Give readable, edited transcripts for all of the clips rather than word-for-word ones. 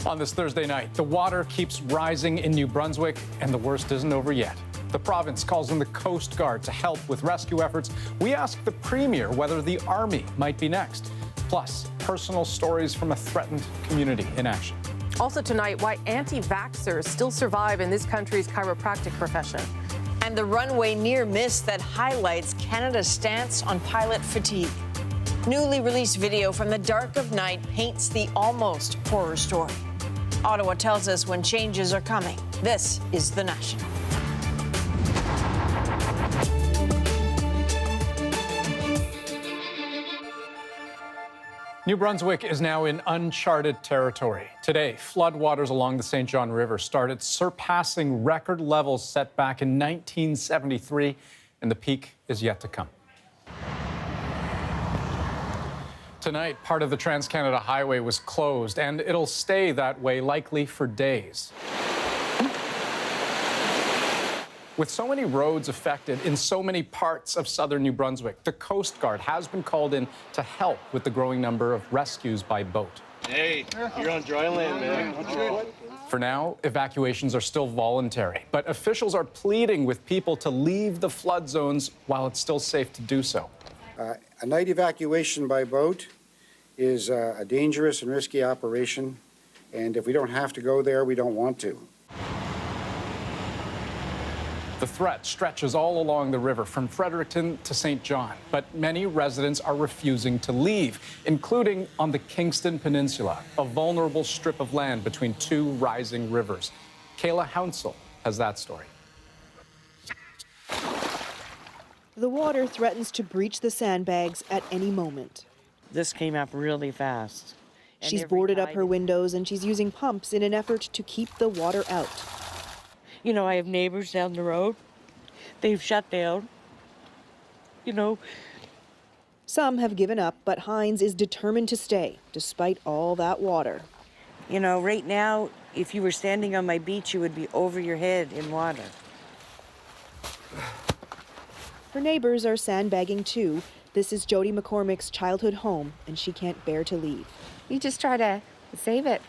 On this Thursday night, the water keeps rising in New Brunswick, and the worst isn't over yet. The province calls in the Coast Guard to help with rescue efforts. We ask the Premier whether the Army might be next. Plus, personal stories from a threatened community in action. Also tonight, why anti-vaxxers still survive in this country's chiropractic profession. And the runway near miss that highlights Canada's stance on pilot fatigue. Newly released video from the dark of night paints the almost horror story. Ottawa tells us when changes are coming. This is The National. New Brunswick is now in uncharted territory. Today, floodwaters along the St. John River started surpassing record levels set back in 1973, and the peak is yet to come. Tonight, part of the Trans-Canada Highway was closed, and it'll stay that way likely for days. With so many roads affected in so many parts of southern New Brunswick, the Coast Guard has been called in to help with the growing number of rescues by boat. Hey, you're on dry land, man. For now, evacuations are still voluntary, but officials are pleading with people to leave the flood zones while it's still safe to do so. A night evacuation by boat is a dangerous and risky operation, and if we don't have to go there, we don't want to. The threat stretches all along the river from Fredericton to St. John, but many residents are refusing to leave, including on the Kingston Peninsula, a vulnerable strip of land between two rising rivers. Kayla Hounsell has that story. The water threatens to breach the sandbags at any moment. This came up really fast. She's boarded up her windows and she's using pumps in an effort to keep the water out. You know, I have neighbors down the road. They've shut down. You know. Some have given up, but Hines is determined to stay, despite all that water. You know, right now, if you were standing on my beach, you would be over your head in water. Her neighbors are sandbagging too. This is Jody McCormick's childhood home, and she can't bear to leave. You just try to save it.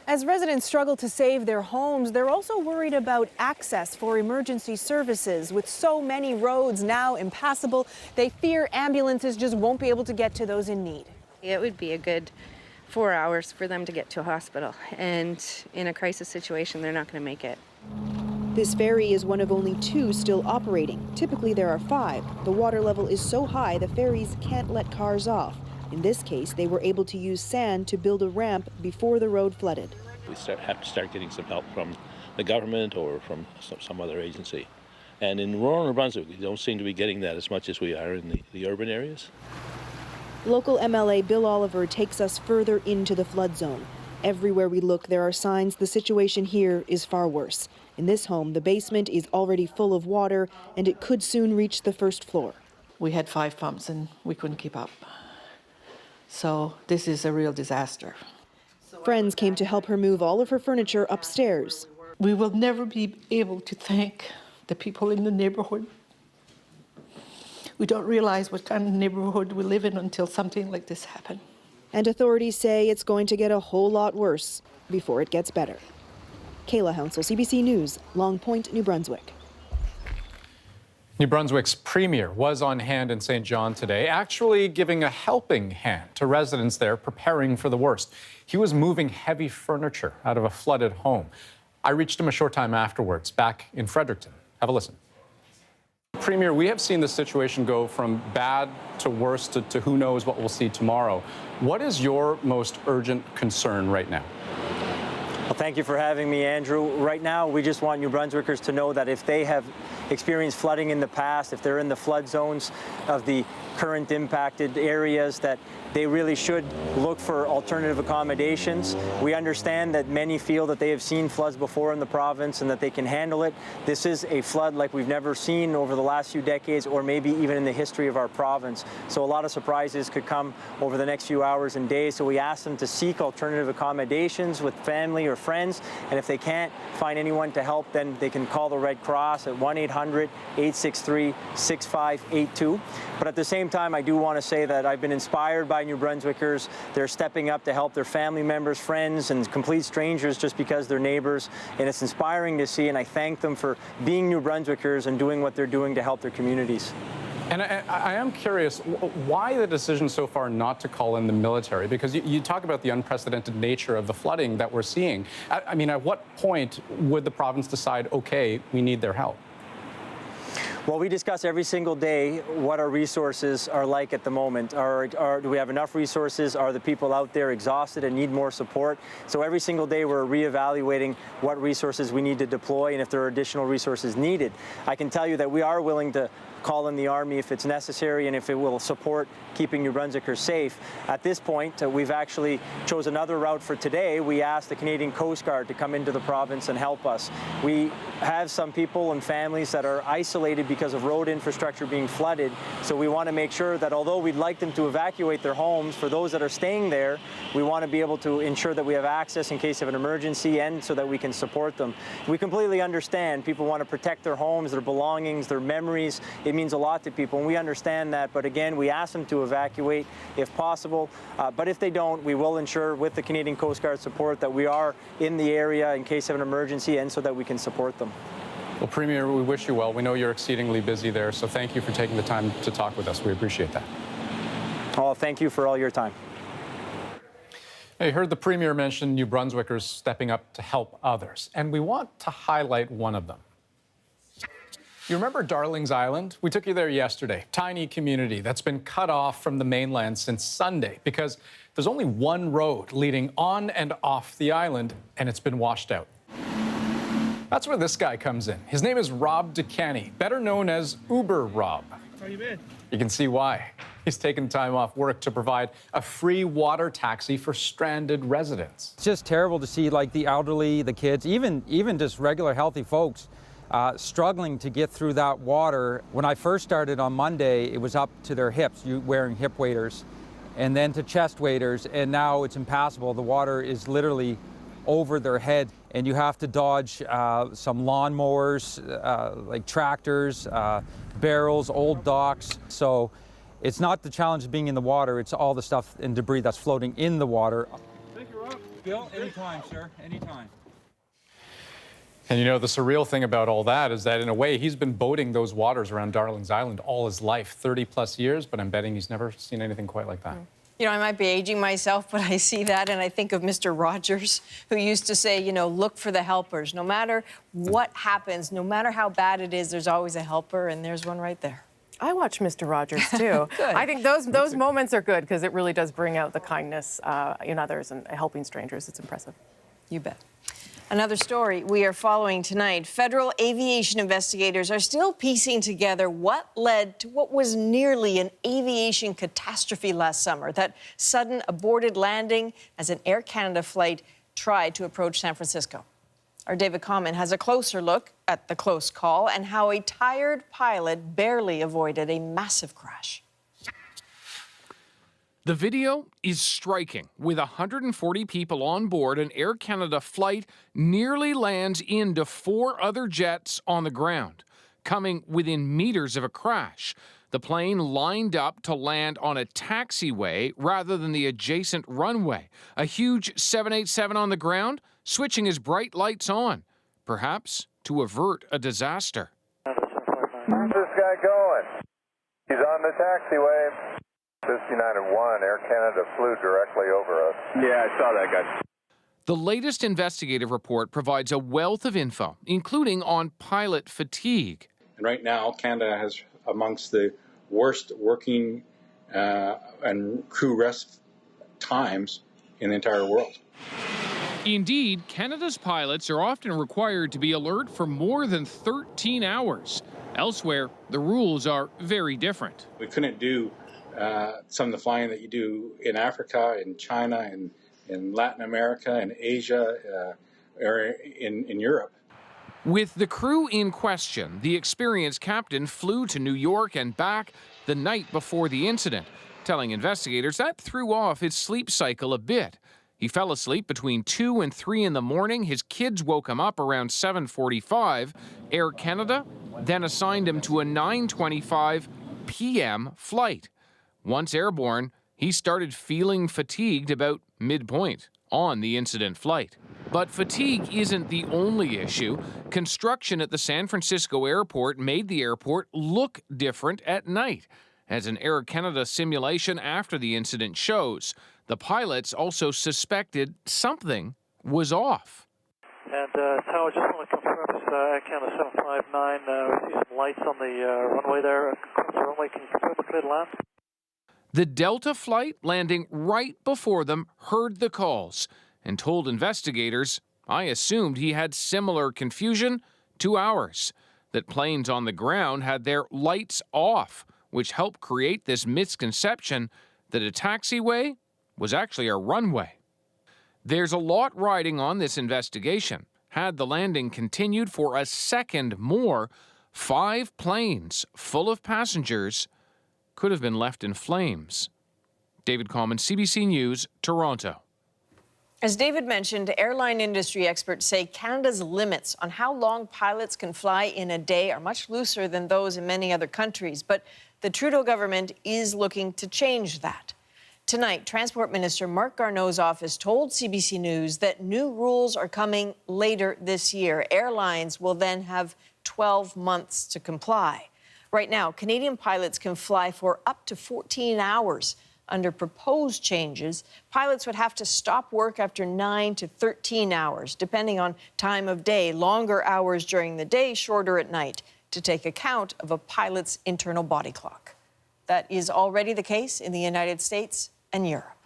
As residents struggle to save their homes, they're also worried about access for emergency services. With so many roads now impassable, they fear ambulances just won't be able to get to those in need. It would be a good 4 hours for them to get to a hospital, and in a crisis situation, they're not going to make it. This ferry is one of only 2 still operating. Typically there are 5. The water level is so high the ferries can't let cars off. In this case, they were able to use sand to build a ramp before the road flooded. We have to start getting some help from the government or from some other agency. And in rural New Brunswick, we don't seem to be getting that as much as we are in the urban areas. Local MLA Bill Oliver takes us further into the flood zone. Everywhere we look, there are signs the situation here is far worse. In this home, the basement is already full of water, and it could soon reach the first floor. We had 5 pumps, and we couldn't keep up. So this is a real disaster. Friends came to help her move all of her furniture upstairs. We will never be able to thank the people in the neighborhood. We don't realize what kind of neighborhood we live in until something like this happens. And authorities say it's going to get a whole lot worse before it gets better. Kayla Hounsell, CBC News, Long Point, New Brunswick. New Brunswick's Premier was on hand in St. John today, actually giving a helping hand to residents there preparing for the worst. He was moving heavy furniture out of a flooded home. I reached him a short time afterwards, back in Fredericton. Have a listen. Premier, we have seen the situation go from bad to worse to who knows what we'll see tomorrow. What is your most urgent concern right now? Well, thank you for having me, Andrew. Right now, we just want New Brunswickers to know that if they have experienced flooding in the past, if they're in the flood zones of the current impacted areas, that they really should look for alternative accommodations. We understand that many feel that they have seen floods before in the province and that they can handle it. This is a flood like we've never seen over the last few decades, or maybe even in the history of our province. So a lot of surprises could come over the next few hours and days. So we ask them to seek alternative accommodations with family or friends. And if they can't find anyone to help, then they can call the Red Cross at 1-800 1-800-863-6582. But at the same time, I do want to say that I've been inspired by New Brunswickers. They're stepping up to help their family members, friends, and complete strangers just because they're neighbors. And it's inspiring to see, and I thank them for being New Brunswickers and doing what they're doing to help their communities. And I am curious, why the decision so far not to call in the military? Because you talk about the unprecedented nature of the flooding that we're seeing. I mean, at what point would the province decide, okay, we need their help? Well, we discuss every single day what our resources are like at the moment. Do we have enough resources? Are the people out there exhausted and need more support? So every single day we're reevaluating what resources we need to deploy and if there are additional resources needed. I can tell you that we are willing to call in the Army if it's necessary and if it will support keeping New Brunswickers safe. At this point, we've actually chose another route for today. We asked the Canadian Coast Guard to come into the province and help us. We have some people and families that are isolated because of road infrastructure being flooded, so we want to make sure that although we'd like them to evacuate their homes, for those that are staying there, we want to be able to ensure that we have access in case of an emergency and so that we can support them. We completely understand people want to protect their homes, their belongings, their memories. It means a lot to people, and we understand that, but again, we ask them to evacuate if possible, but if they don't, we will ensure with the Canadian Coast Guard support that we are in the area in case of an emergency and so that we can support them. Well, Premier, we wish you well. We know you're exceedingly busy there, so thank you for taking the time to talk with us. We appreciate that. Oh, thank you for all your time. You heard the Premier mention New Brunswickers stepping up to help others, and we want to highlight one of them. You remember Darling's Island? We took you there yesterday. Tiny community that's been cut off from the mainland since Sunday because there's only one road leading on and off the island, and it's been washed out. That's where this guy comes in. His name is Rob DeCanny, better known as Uber Rob. How you been? You can see why. He's taken time off work to provide a free water taxi for stranded residents. It's just terrible to see like the elderly, the kids, even just regular healthy folks struggling to get through that water. When I first started on Monday, it was up to their hips, wearing hip waders, and then to chest waders, and now it's impassable. The water is literally over their head, and you have to dodge some lawnmowers, like tractors, barrels, old docks. So it's not the challenge of being in the water, it's all the stuff and debris that's floating in the water. Thank you, Rob. Bill, anytime, sir, anytime. And you know, the surreal thing about all that is that in a way, he's been boating those waters around Darling's Island all his life, 30 plus years, but I'm betting he's never seen anything quite like that. You know, I might be aging myself, but I see that and I think of Mr. Rogers, who used to say, you know, look for the helpers. No matter what happens, no matter how bad it is, there's always a helper, and there's one right there. I watch Mr. Rogers, too. I think those moments are good because it really does bring out the kindness in others and helping strangers. It's impressive. You bet. Another story we are following tonight. Federal aviation investigators are still piecing together what led to what was nearly an aviation catastrophe last summer, that sudden aborted landing as an Air Canada flight tried to approach San Francisco. Our David Common has a closer look at the close call and how a tired pilot barely avoided a massive crash. The video is striking. With 140 people on board, an Air Canada flight nearly lands into 4 other jets on the ground, coming within meters of a crash. The plane lined up to land on a taxiway rather than the adjacent runway. A huge 787 on the ground, switching his bright lights on, perhaps to avert a disaster. Where's this guy going? He's on the taxiway. This United 1, Air Canada flew directly over us. Yeah, I saw that guy. The latest investigative report provides a wealth of info, including on pilot fatigue. And right now, Canada has amongst the worst working and crew rest times in the entire world. Indeed, Canada's pilots are often required to be alert for more than 13 hours. Elsewhere, the rules are very different. We couldn't do some of the flying that you do in Africa, in China, and in Latin America, and Asia, or in Europe. With the crew in question, the experienced captain flew to New York and back the night before the incident, telling investigators that threw off his sleep cycle a bit. He fell asleep between 2 and 3 in the morning. His kids woke him up around 7:45. Air Canada then assigned him to a 9:25 p.m. flight. Once airborne, he started feeling fatigued about midpoint on the incident flight. But fatigue isn't the only issue. Construction at the San Francisco airport made the airport look different at night, as an Air Canada simulation after the incident shows. The pilots also suspected something was off. And Tower, just want to confirm this Air Canada 759. We see some lights on the runway there. Across the runway, can you confirm a clear land? The Delta flight landing right before them heard the calls and told investigators, "I assumed he had similar confusion to ours, that planes on the ground had their lights off, which helped create this misconception that a taxiway was actually a runway." There's a lot riding on this investigation. Had the landing continued for a second more, 5 planes full of passengers could have been left in flames. David Coleman, CBC News, Toronto. As David mentioned, airline industry experts say Canada's limits on how long pilots can fly in a day are much looser than those in many other countries. But the Trudeau government is looking to change that. Tonight, Transport Minister Marc Garneau's office told CBC News that new rules are coming later this year. Airlines will then have 12 months to comply. Right now, Canadian pilots can fly for up to 14 hours. Under proposed changes, pilots would have to stop work after 9 to 13 hours, depending on time of day, longer hours during the day, shorter at night, to take account of a pilot's internal body clock. That is already the case in the United States and Europe.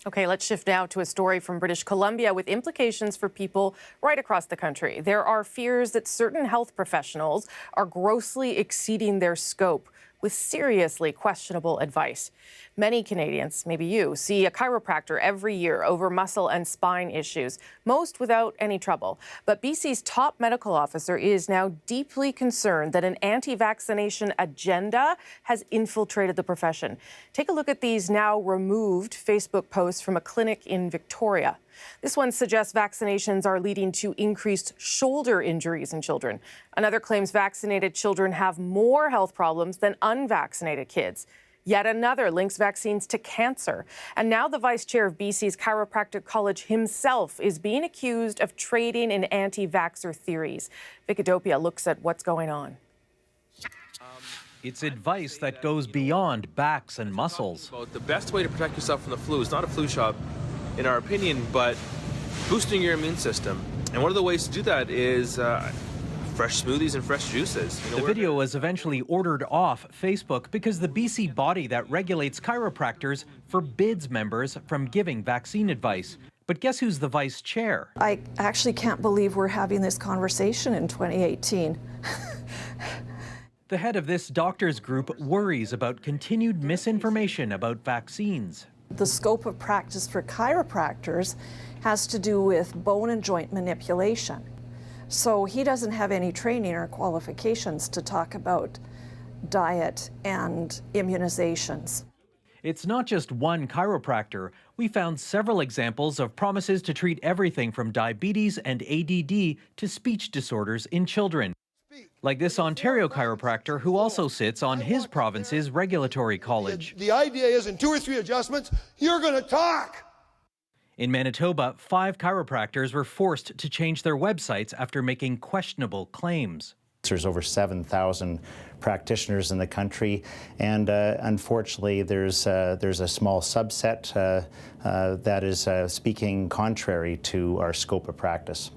Okay, let's shift now to a story from British Columbia with implications for people right across the country. There are fears that certain health professionals are grossly exceeding their scope with seriously questionable advice. Many Canadians, maybe you, see a chiropractor every year over muscle and spine issues, most without any trouble. But BC's top medical officer is now deeply concerned that an anti-vaccination agenda has infiltrated the profession. Take a look at these now removed Facebook posts from a clinic in Victoria. This one suggests vaccinations are leading to increased shoulder injuries in children. Another claims vaccinated children have more health problems than unvaccinated kids. Yet another links vaccines to cancer. And now the vice chair of BC's Chiropractic College himself is being accused of trading in anti-vaxxer theories. Vicadopia looks at what's going on. It's advice that goes beyond backs and muscles. The best way to protect yourself from the flu is not a flu shot, in our opinion, but boosting your immune system. And one of the ways to do that is fresh smoothies and fresh juices. The video was eventually ordered off Facebook because the BC body that regulates chiropractors forbids members from giving vaccine advice. But guess who's the vice chair? I actually can't believe we're having this conversation in 2018. The head of this doctors group worries about continued misinformation about vaccines. The scope of practice for chiropractors has to do with bone and joint manipulation. So he doesn't have any training or qualifications to talk about diet and immunizations. It's not just one chiropractor. We found several examples of promises to treat everything from diabetes and ADD to speech disorders in children. Like this Ontario chiropractor who also sits on his province's regulatory college. The idea is in 2 or 3 adjustments, you're going to talk. In Manitoba, 5 chiropractors were forced to change their websites after making questionable claims. There's over 7,000 practitioners in the country, and unfortunately, there's a small subset that is speaking contrary to our scope of practice.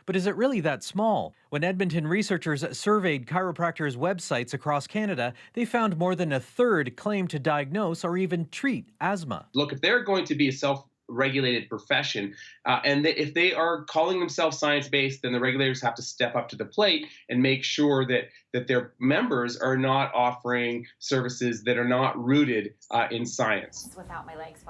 But is it really that small? When Edmonton researchers surveyed chiropractors' websites across Canada, they found more than a third claim to diagnose or even treat asthma. Look, if they're going to be a self-regulated profession, and if they are calling themselves science-based, then the regulators have to step up to the plate and make sure that their members are not offering services that are not rooted in science.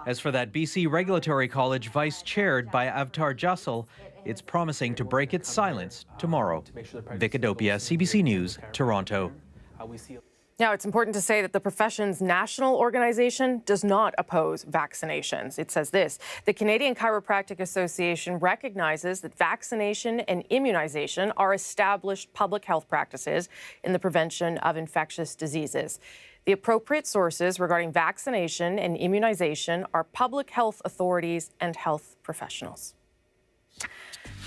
As for that BC Regulatory College vice-chaired by Avtar Jassal, it's promising to break its silence tomorrow. Vicadopia, CBC News, Toronto. Now, it's important to say that the profession's national organization does not oppose vaccinations. It says this: the Canadian Chiropractic Association recognizes that vaccination and immunization are established public health practices in the prevention of infectious diseases. The appropriate sources regarding vaccination and immunization are public health authorities and health professionals.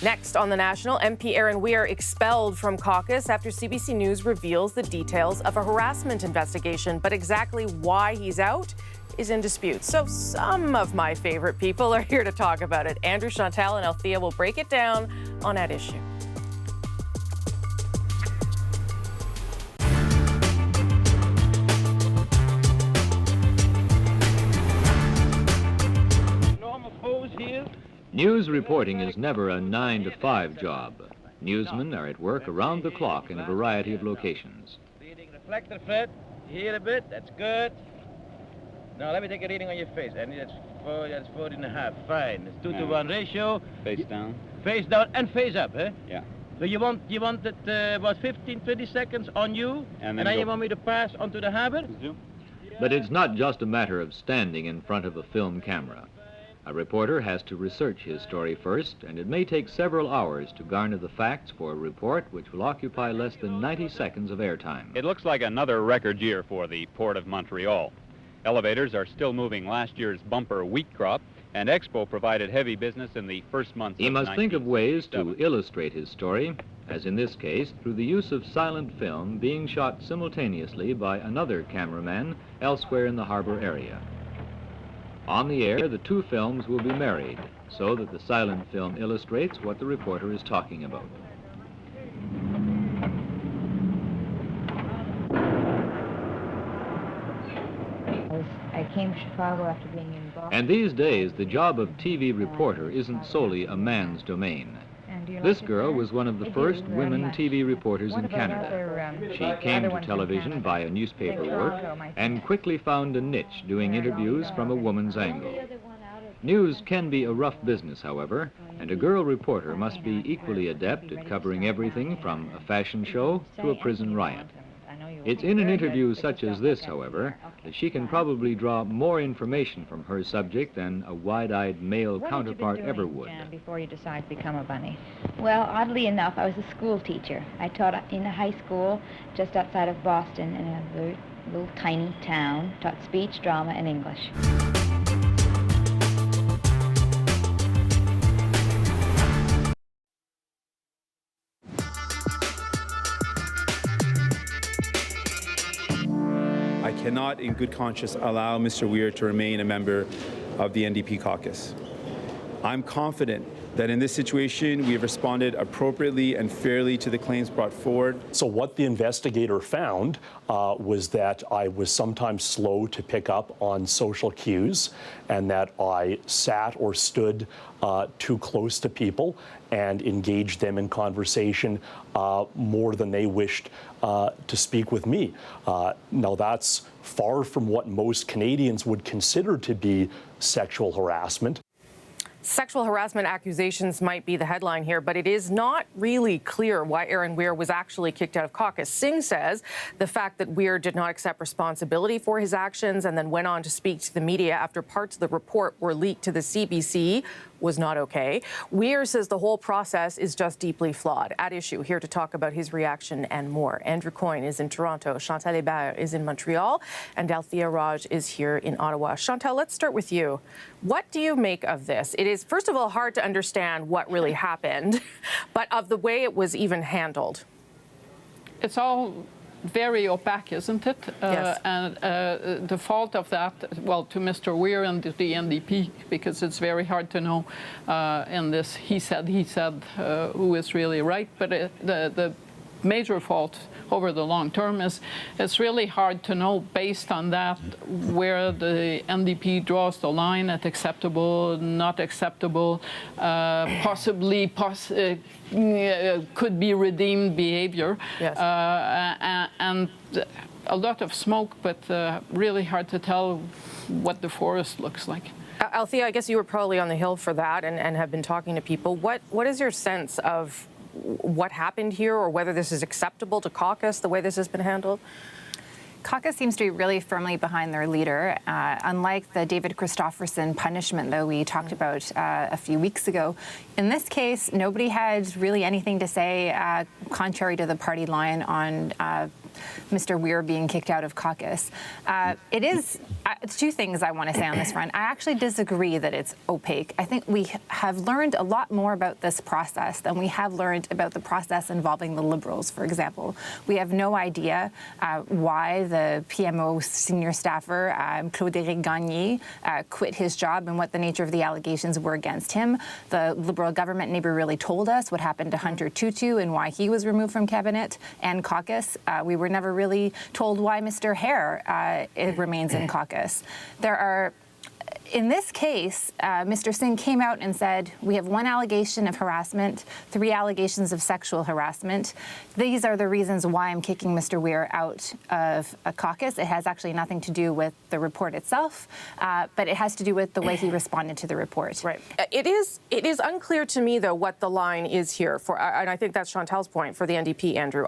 Next on The National, MP Aaron Weir expelled from caucus after CBC News reveals the details of a harassment investigation. But exactly why he's out is in dispute. So some of my favorite people are here to talk about it. Andrew, Chantal, and Althea will break it down on At Issue. News reporting is never a 9-to-5 job. Newsmen are at work around the clock in a variety of locations. Reading reflector fit, here a bit, that's good. Now let me take a reading on your face. And that's 40.5, fine. It's 2-to-1 ratio. Face down. Face down and face up, eh? Yeah. So you want it about 15, 20 seconds on you, and then you want me to pass onto the hammer? But it's not just a matter of standing in front of a film camera. A reporter has to research his story first, and it may take several hours to garner the facts for a report which will occupy less than 90 seconds of airtime. It looks like another record year for the Port of Montreal. Elevators are still moving last year's bumper wheat crop, and Expo provided heavy business in the first month. He must think of ways to illustrate his story, as in this case, through the use of silent film being shot simultaneously by another cameraman elsewhere in the harbor area. On the air, the two films will be married, so that the silent film illustrates what the reporter is talking about. I came to Chicago after being in Boston. And these days, the job of TV reporter isn't solely a man's domain. This girl was one of the first women TV reporters in Canada. She came to television via newspaper work and quickly found a niche doing interviews from a woman's angle. News can be a rough business, however, and a girl reporter must be equally adept at covering everything from a fashion show to a prison riot. It's in an interview such as this, however, that she can probably draw more information from her subject than a wide-eyed male counterpart ever would. Before you decide to become a bunny? Well, oddly enough, I was a school teacher. I taught in a high school just outside of Boston in a very little tiny town, taught speech, drama, and English. I cannot, in good conscience, allow Mr. Weir to remain a member of the NDP caucus. I'm confident that in this situation, we have responded appropriately and fairly to the claims brought forward. So what the investigator found was that I was sometimes slow to pick up on social cues, and that I sat or stood too close to people and engaged them in conversation more than they wished to speak with me. Now that's far from what most Canadians would consider to be sexual harassment. Sexual harassment accusations might be the headline here, but it is not really clear why Aaron Weir was actually kicked out of caucus. Singh says the fact that Weir did not accept responsibility for his actions and then went on to speak to the media after parts of the report were leaked to the CBC was not okay. Weir says the whole process is just deeply flawed. At Issue, here to talk about his reaction and more. Andrew Coyne is in Toronto, Chantal Hébert is in Montreal, and Althea Raj is here in Ottawa. Chantal, let's start with you. What do you make of this? It is, first of all, hard to understand what really happened, but of the way it was even handled. It's all very opaque, isn't it? Yes. And the fault of that, well, to Mr. Weir and the NDP, because it's very hard to know in this he said, who is really right. But the major fault over the long term is it's really hard to know based on that where the NDP draws the line at acceptable, not acceptable, possibly could be redeemed behavior. Yes. And a lot of smoke, but really hard to tell what the forest looks like. Althea, I guess you were probably on the Hill for that and have been talking to people. What is your sense of what happened here, or whether this is acceptable to caucus, the way this has been handled? caucus seems to be really firmly behind their leader. Unlike the David Christopherson punishment that we talked about a few weeks ago, in this case, nobody had really anything to say contrary to the party line on Mr. Weir being kicked out of caucus. It's two things I want to say on this front. I actually disagree that it's opaque. I think we have learned a lot more about this process than we have learned about the process involving the Liberals, for example. We have no idea why the PMO senior staffer, Claude-Éric Gagné, quit his job and what the nature of the allegations were against him. The Liberal government never really told us what happened to Hunter Tutu and why he was removed from cabinet and caucus. We were never really told why Mr. Hare remains in caucus. In this case, Mr. Singh came out and said, we have one allegation of harassment, 3 allegations of sexual harassment. These are the reasons why I'm kicking Mr. Weir out of a caucus. It has actually nothing to do with the report itself, but it has to do with the way he responded to the report. Right. It is unclear to me, though, what the line is here for, and I think that's Chantal's point for the NDP, Andrew.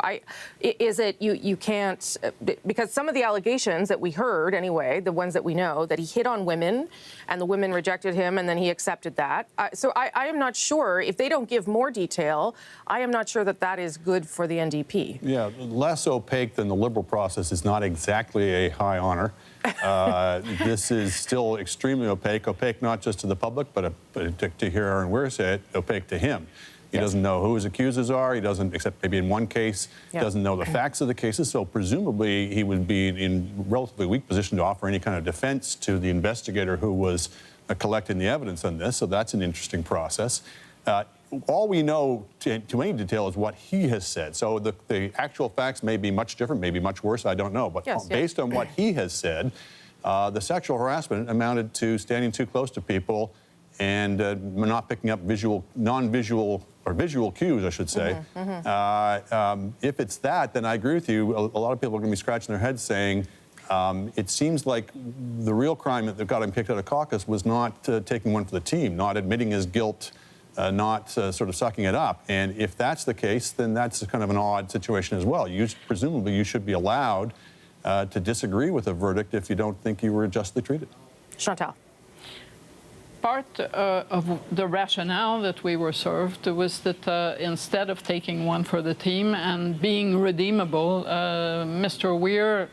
Is it you can't, because some of the allegations that we heard anyway, the ones that we know, that he hit on women, and the women rejected him, and then he accepted that. So I am not sure, if they don't give more detail, I am not sure that that is good for the NDP. Yeah, less opaque than the Liberal process is not exactly a high honor. This is still extremely opaque not just to the public, but to hear Aaron Weir say it, opaque to him. He doesn't know who his accusers are. He doesn't, except maybe in one case, doesn't know the facts of the cases. So presumably he would be in relatively weak position to offer any kind of defense to the investigator who was collecting the evidence on this. So that's an interesting process. All we know to any detail is what he has said. So the actual facts may be much different, maybe much worse, I don't know. But based on what he has said, the sexual harassment amounted to standing too close to people and not picking up non-visual or visual cues, I should say. If it's that, then I agree with you. A lot of people are going to be scratching their heads saying, it seems like the real crime that got him kicked out of caucus was not taking one for the team, not admitting his guilt, not sort of sucking it up. And if that's the case, then that's kind of an odd situation as well. Presumably, you should be allowed to disagree with a verdict if you don't think you were justly treated. Chantal. Part of the rationale that we were served was that instead of taking one for the team and being redeemable, Mr. Weir,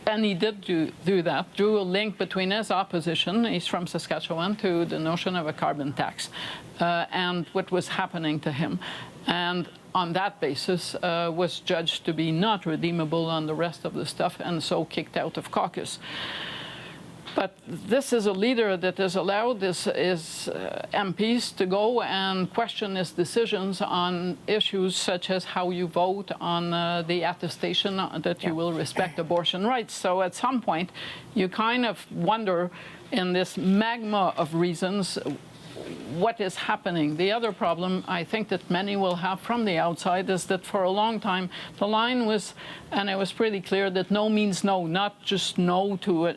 and he did do that, drew a link between his opposition, he's from Saskatchewan, to the notion of a carbon tax and what was happening to him. And on that basis was judged to be not redeemable on the rest of the stuff and so kicked out of caucus. But this is a leader that has allowed his MPs to go and question his decisions on issues such as how you vote on the attestation that you will respect abortion rights. So at some point, you kind of wonder, in this magma of reasons, what is happening. The other problem I think that many will have from the outside is that for a long time the line was, and it was pretty clear, that no means no, not just no to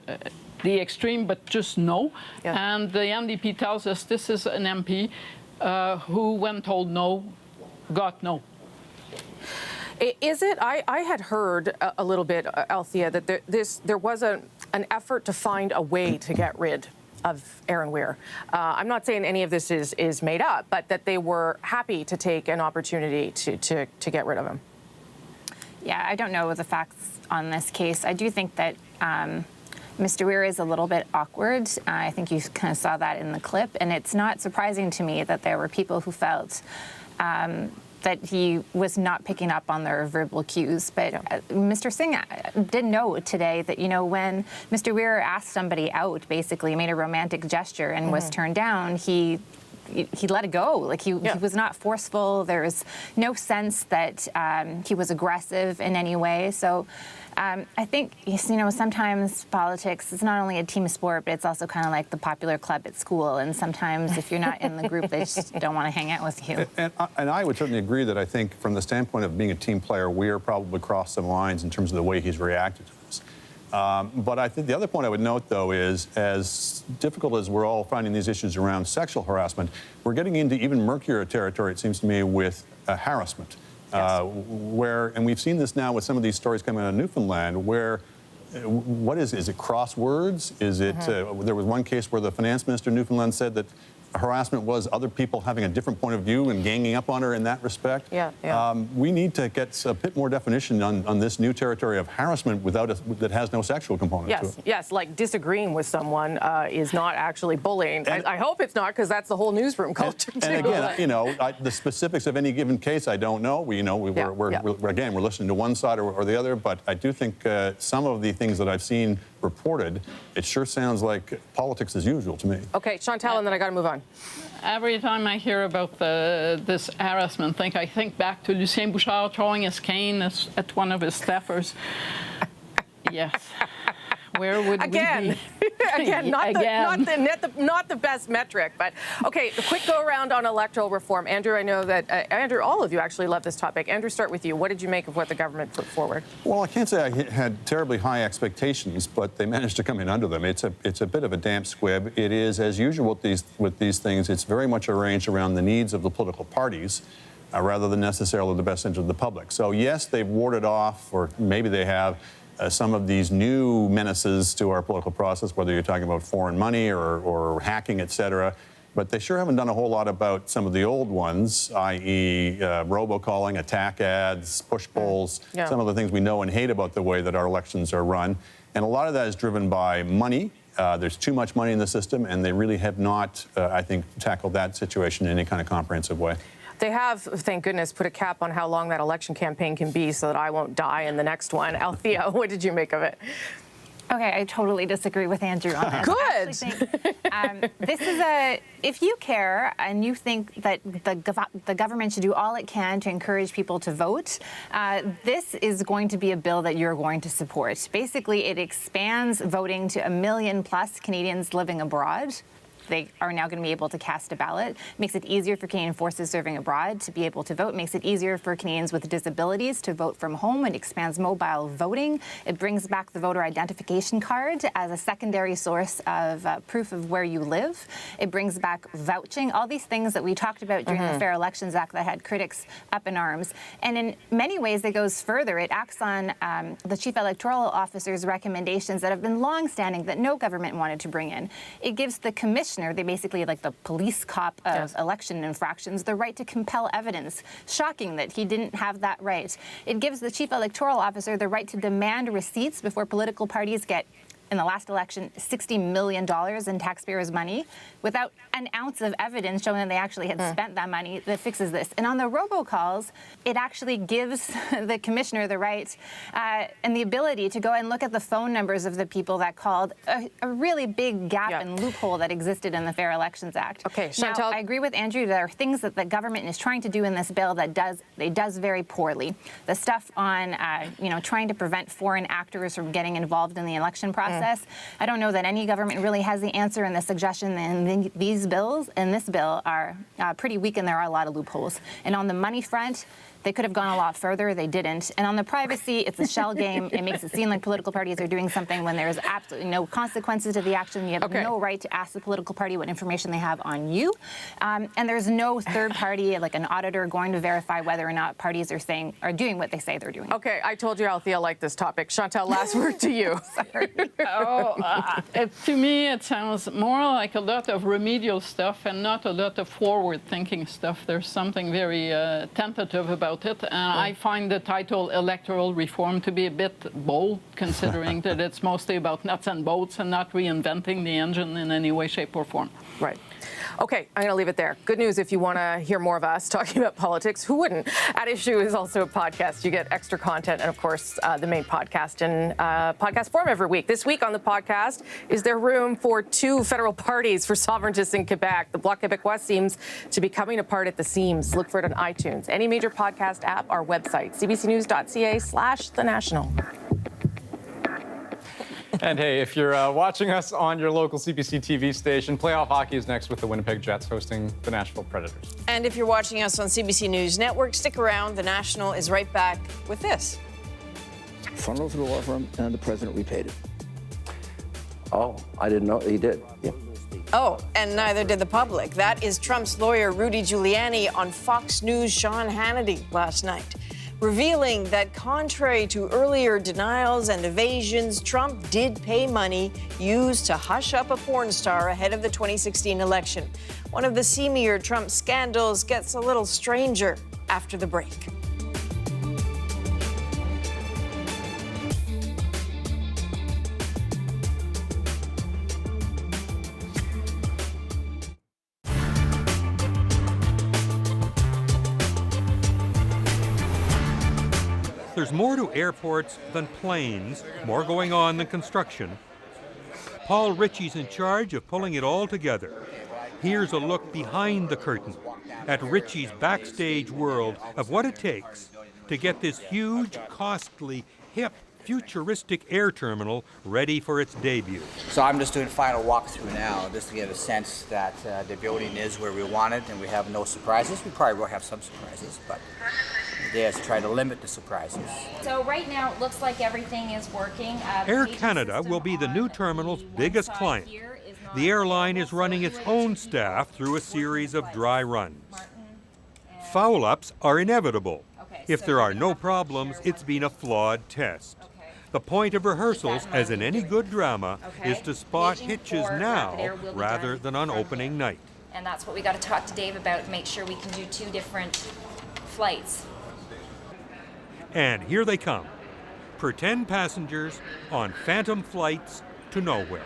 the extreme, but just no. And the NDP tells us this is an MP who, when told no, got no. Is it? I had heard a little bit, Althea, that there was an effort to find a way to get rid of Aaron Weir. I'm not saying any of this is made up, but that they were happy to take an opportunity to get rid of him. Yeah, I don't know the facts on this case. I do think that Mr. Weir is a little bit awkward. I think you kind of saw that in the clip. And it's not surprising to me that there were people who felt that he was not picking up on their verbal cues. But Mr. Singh did know today that, when Mr. Weir asked somebody out, basically made a romantic gesture and was turned down, he let it go. Like he was not forceful. There was no sense that he was aggressive in any way. So I think, sometimes politics is not only a team sport, but it's also kind of like the popular club at school. And sometimes if you're not in the group, they just don't want to hang out with you. And I would certainly agree that I think from the standpoint of being a team player, Weir probably crossed some lines in terms of the way he's reacted to this. But I think the other point I would note, though, is as difficult as we're all finding these issues around sexual harassment, we're getting into even murkier territory, it seems to me, with harassment. And we've seen this now with some of these stories coming out of Newfoundland, where what is it? Is it crosswords? Is it, there was one case where the finance minister of Newfoundland said that harassment was other people having a different point of view and ganging up on her in that respect. We need to get a bit more definition on this new territory of harassment that has no sexual component to it. Yes, like disagreeing with someone is not actually bullying. I hope it's not, because that's the whole newsroom culture too. And again, the specifics of any given case, I don't know. We're listening to one side or the other, but I do think some of the things that I've seen reported, it sure sounds like politics as usual to me. Okay, Chantal, and then I got to move on. Every time I hear about this harassment thing, I think back to Lucien Bouchard throwing his cane at one of his staffers. Yes. Where would we be? Again, not the best metric, but okay, a quick go around on electoral reform. Andrew, I know that, Andrew, all of you actually love this topic. Andrew, start with you. What did you make of what the government put forward? Well, I can't say I had terribly high expectations, but they managed to come in under them. It's a bit of a damp squib. It is, as usual with these things, it's very much arranged around the needs of the political parties rather than necessarily the best interest of the public. So yes, they've warded off, or maybe they have, some of these new menaces to our political process, whether you're talking about foreign money or hacking, et cetera. But they sure haven't done a whole lot about some of the old ones, i.e. robocalling, attack ads, push polls, some of the things we know and hate about the way that our elections are run. And a lot of that is driven by money. There's too much money in the system, and they really have not, I think, tackled that situation in any kind of comprehensive way. They have, thank goodness, put a cap on how long that election campaign can be so that I won't die in the next one. Althea, what did you make of it? Okay, I totally disagree with Andrew on this. Good. I actually think, this is if you care and you think that the government should do all it can to encourage people to vote, this is going to be a bill that you're going to support. Basically, it expands voting to 1 million plus Canadians living abroad. They are now going to be able to cast a ballot. Makes it easier for Canadian forces serving abroad to be able to vote. Makes it easier for Canadians with disabilities to vote from home. It expands mobile voting. It brings back the voter identification card as a secondary source of proof of where you live. It brings back vouching. All these things that we talked about during the Fair Elections Act that had critics up in arms. And in many ways, it goes further. It acts on the Chief Electoral Officer's recommendations that have been long-standing that no government wanted to bring in. It gives the commissioner, they basically like the police cop of election infractions, the right to compel evidence. Shocking that he didn't have that right. It gives the Chief Electoral Officer the right to demand receipts before political parties get, in the last election, $60 million in taxpayers' money without an ounce of evidence showing that they actually had spent that money. That fixes this. And on the robocalls, it actually gives the commissioner the right and the ability to go and look at the phone numbers of the people that called, a really big gap and loophole that existed in the Fair Elections Act. Okay, Chantal. Now, I agree with Andrew. There are things that the government is trying to do in this bill that does very poorly. The stuff on, trying to prevent foreign actors from getting involved in the election process. I don't know that any government really has the answer, and the suggestion in these bills and this bill are pretty weak, and there are a lot of loopholes. And on the money front, they could have gone a lot further. They didn't. And on the privacy, it's a shell game. It makes it seem like political parties are doing something when there's absolutely no consequences to the action. You have no right to ask the political party what information they have on you. And there's no third party, like an auditor, going to verify whether or not parties are doing what they say they're doing. Okay, I told you Althea liked this topic. Chantal, last word to you. To me, it sounds more like a lot of remedial stuff and not a lot of forward-thinking stuff. There's something very tentative about it. I find the title Electoral Reform to be a bit bold, considering that it's mostly about nuts and bolts and not reinventing the engine in any way, shape, or form. Right. Okay, I'm going to leave it there. Good news if you want to hear more of us talking about politics. Who wouldn't? At Issue is also a podcast. You get extra content and, of course, the main podcast in podcast form every week. This week on the podcast, is there room for 2 federal parties for sovereigntists in Quebec? The Bloc Québécois seems to be coming apart at the seams. Look for it on iTunes, any major podcast app, our website, cbcnews.ca/The National. And hey, if you're watching us on your local CBC TV station, playoff hockey is next with the Winnipeg Jets hosting the Nashville Predators. And if you're watching us on CBC News Network, stick around. The National is right back with this. Funneled through the law firm, and the president repaid it. Oh, I didn't know he did. Yeah. Oh, and neither did the public. That is Trump's lawyer, Rudy Giuliani, on Fox News' Sean Hannity last night. revealing that contrary to earlier denials and evasions, Trump did pay money used to hush up a porn star ahead of the 2016 election. One of the seamier Trump scandals gets a little stranger after the break. There's more to airports than planes, more going on than construction. Paul Ritchie's in charge of pulling it all together. Here's a look behind the curtain at Ritchie's backstage world of what it takes to get this huge, costly, hip, futuristic air terminal ready for its debut. So I'm just doing a final walkthrough now, just to get a sense that the building is where we want it and we have no surprises. We probably will have some surprises, but the idea is to try to limit the surprises. So right now it looks like everything is working. Air Canada will be the new terminal's biggest client. The airline is running its own staff through a series of dry runs. Foul-ups are inevitable. If there are no problems, it's been a flawed test. The point of rehearsals, as in any good drama, is to spot hitches now rather than on opening night. And that's what we got to talk to Dave about, to make sure we can do 2 different flights. And here they come. Pretend passengers on phantom flights to nowhere.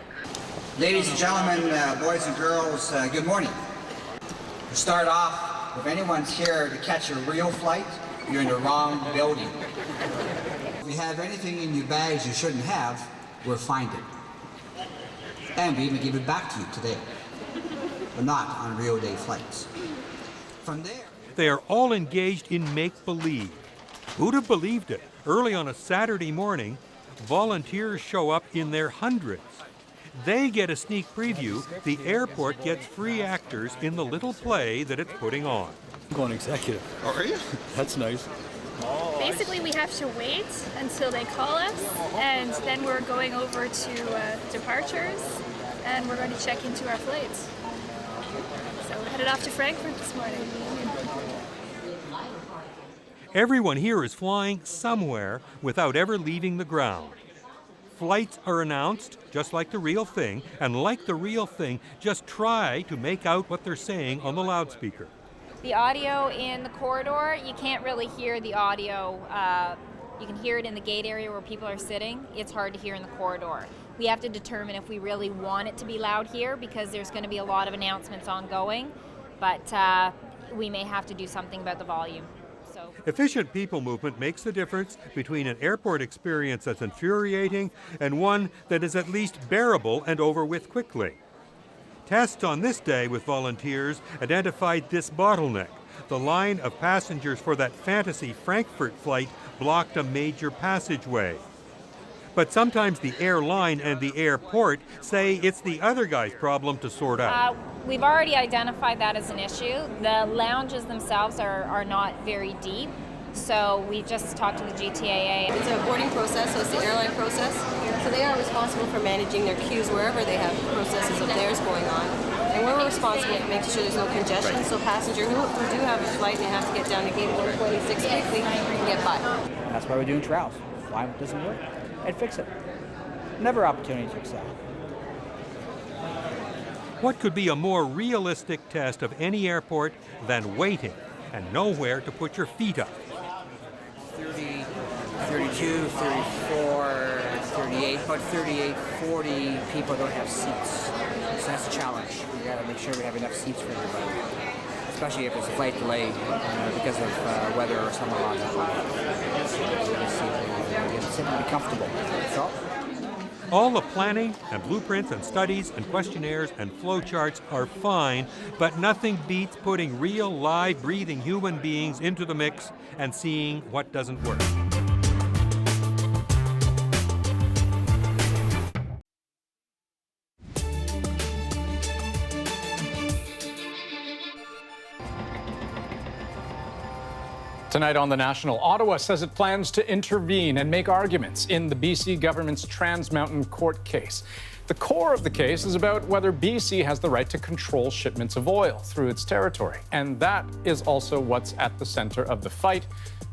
Ladies and gentlemen, boys and girls, good morning. To start off, if anyone's here to catch a real flight, you're in the wrong building. If you have anything in your bags you shouldn't have, we'll find it. And we even give it back to you today. But not on real day flights. From there... They are all engaged in make-believe. Who'd have believed it? Early on a Saturday morning, volunteers show up in their hundreds. They get a sneak preview. The airport gets free actors in the little play that it's putting on. I'm going executive. Oh, are you? That's nice. Basically, we have to wait until they call us, and then we're going over to departures, and we're going to check into our flights. So we're headed off to Frankfurt this morning. Everyone here is flying somewhere without ever leaving the ground. Flights are announced just like the real thing, and like the real thing, just try to make out what they're saying on the loudspeaker. The audio in the corridor, you can't really hear the audio. You can hear it in the gate area where people are sitting. It's hard to hear in the corridor. We have to determine if we really want it to be loud here, because there's going to be a lot of announcements ongoing, but we may have to do something about the volume. Efficient people movement makes the difference between an airport experience that's infuriating and one that is at least bearable and over with quickly. Tests on this day with volunteers identified this bottleneck. The line of passengers for that fantasy Frankfurt flight blocked a major passageway. But sometimes the airline and the airport say it's the other guy's problem to sort out. We've already identified that as an issue. The lounges themselves are not very deep, so we just talked to the GTAA. It's a boarding process, so it's the airline process. So they are responsible for managing their queues wherever they have processes of theirs going on. And we're responsible for making sure there's no congestion, so passengers who do have a flight and they have to get down to gate 126 quickly can get by. That's why we're doing trials. Why it doesn't work? And fix it. Never opportunity to excel. What could be a more realistic test of any airport than waiting and nowhere to put your feet up? 30, 32, 34, 38, but 38, 40 people don't have seats. So that's a challenge. We gotta make sure we have enough seats for everybody. Especially if there's a flight delay because of weather or something along that line. So we get simply comfortable. So. All the planning and blueprints and studies and questionnaires and flowcharts are fine, but nothing beats putting real, live, breathing human beings into the mix and seeing what doesn't work. Tonight on The National, Ottawa says it plans to intervene and make arguments in the BC government's Trans Mountain court case. The core of the case is about whether BC has the right to control shipments of oil through its territory. And that is also what's at the center of the fight